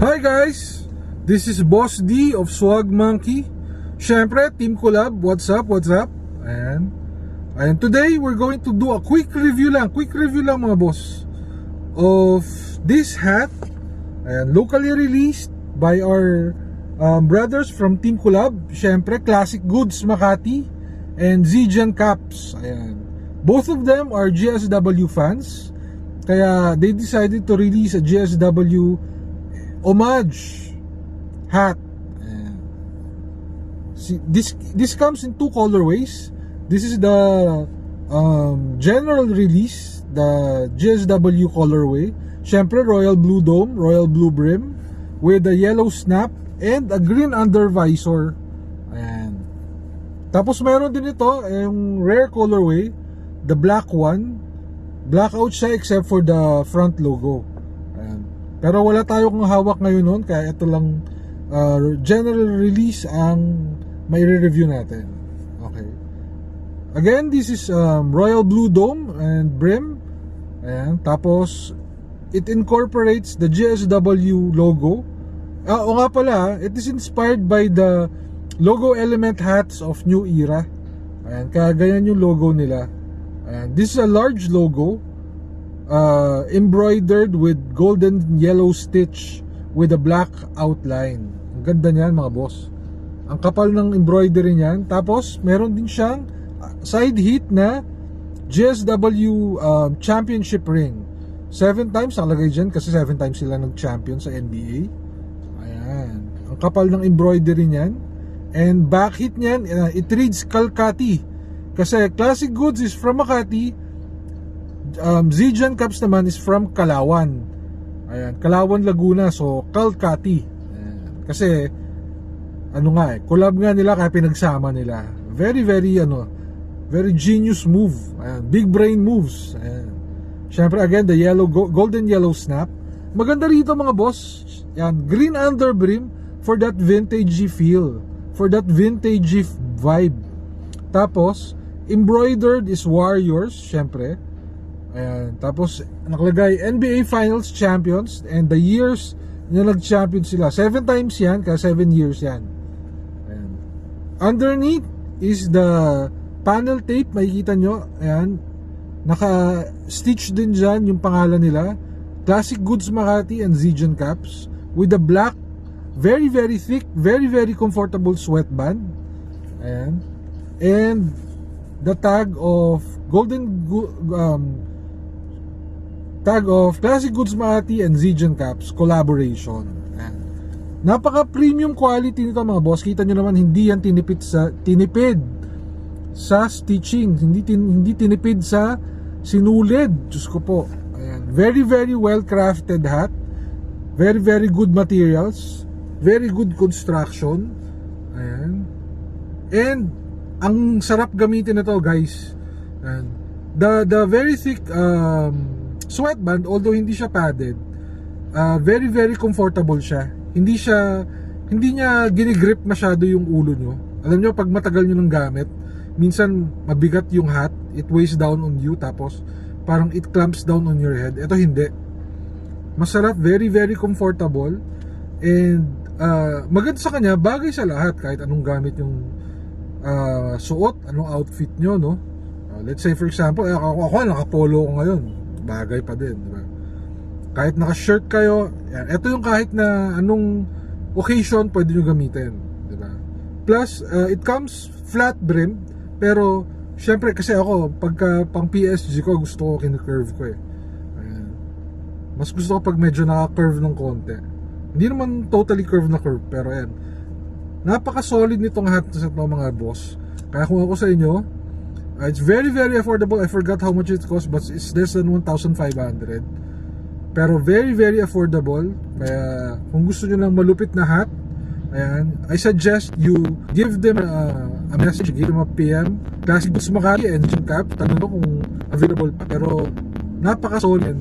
Hi guys! This is Boss D of Swag Monkey. Syempre, Team Collab, what's up, what's up? And today we're going to do a quick review lang mga boss, of this hat. Ayan, locally released by our brothers from Team Collab. Syempre, Classic Goods Makati and Zijan Caps. Ayan. Both of them are GSW fans. Kaya they decided to release a GSW homage hat. See, this comes in two colorways. This is the general release, the GSW colorway. Syempre, royal blue dome, royal blue brim with a yellow snap and a green under visor. Ayan. Tapos meron din ito yung rare colorway, the black one. Blackout siya except for the front logo. Ayan. Pero wala tayong hawak ngayon nun, kaya ito lang general release ang may re-review natin. Okay. Again, this is royal blue dome and brim. Ayan. Tapos it incorporates the GSW logo. O nga pala, it is inspired by the logo element hats of New Era. Ayan. Kaya ganyan yung logo nila. Ayan. This is a large logo, embroidered with golden yellow stitch with a black outline. Ang ganda niyan mga boss. Ang kapal ng embroidery niyan. Tapos meron din siyang side hit na GSW championship ring. 7 times nakalagay dyan kasi 7 times sila nag-champion sa NBA. Ayan. Ang kapal ng embroidery niyan. And back hit niyan, it reads Calcati. Kasi Classic Goods is from Makati, Zijan Caps naman is from Calauan. Ayan, Calauan, Laguna. So, Calcati. Ayan. Kasi, collab nga nila kaya pinagsama nila. Very, very, very genius move. Ayan, big brain moves. Ayan. Syempre, again, the yellow, golden yellow snap. Maganda rito mga boss. Ayan, green under brim for that vintagey feel. For that vintagey vibe. Tapos, embroidered is Warriors, syempre. Ayan. Tapos, nakalagay NBA Finals Champions and the years na nag-champion sila. 7 times yan, kaya 7 years yan. Ayan. Underneath is the panel tape, makikita nyo. Ayan. Naka-stitch din dyan yung pangalan nila. Classic Goods Makati and Zijan Caps with the black, very, very thick, very, very comfortable sweatband. Ayan. And the tag of tag of Classic Goods Makati and Zijan Caps collaboration. Ayan. Napaka premium quality nito mga boss. Kita nyo naman hindi yan tinipid sa stitching, hindi tinipid sa sinulid. Diyos ko po. Ayan. Very, very well crafted hat. Very, very good materials. Very good construction. Ayan. And ang sarap gamitin na to guys. And the very thick sweatband, although hindi siya padded, very, very comfortable siya. Hindi niya ginigrip masyado yung ulo nyo. Alam nyo, pag matagal nyo ng gamit, minsan mabigat yung hat, it weighs down on you, tapos parang it clamps down on your head. Ito hindi. Masarap, very, very comfortable. And maganda sa kanya, bagay sa lahat, kahit anong gamit yung suot, anong outfit nyo, no? Let's say for example, ako naka-polo ko ngayon, bagay pa din, diba? Kahit naka-shirt kayo, yan, ito yung kahit na anong occasion pwede nyo gamitin, diba? Plus, it comes flat brim, pero syempre kasi ako, pagka pang PSG ko, gusto ko kinu-curve ko eh. Ayan. Mas gusto ko pag medyo naka-curve ng konti. Hindi naman totally curve na curve, pero ayan, napaka-solid nitong hat sa mga boss. Kaya kung ako sa inyo, it's very, very affordable. I forgot how much it costs, but it's less than 1,500. Pero very, very affordable. Kaya kung gusto nyo ng malupit na hat, ayan, I suggest you give them a message, give them a PM. Classic Goods Makati and Zijan Cap, tanong ko kung available pa. Pero napaka-solid.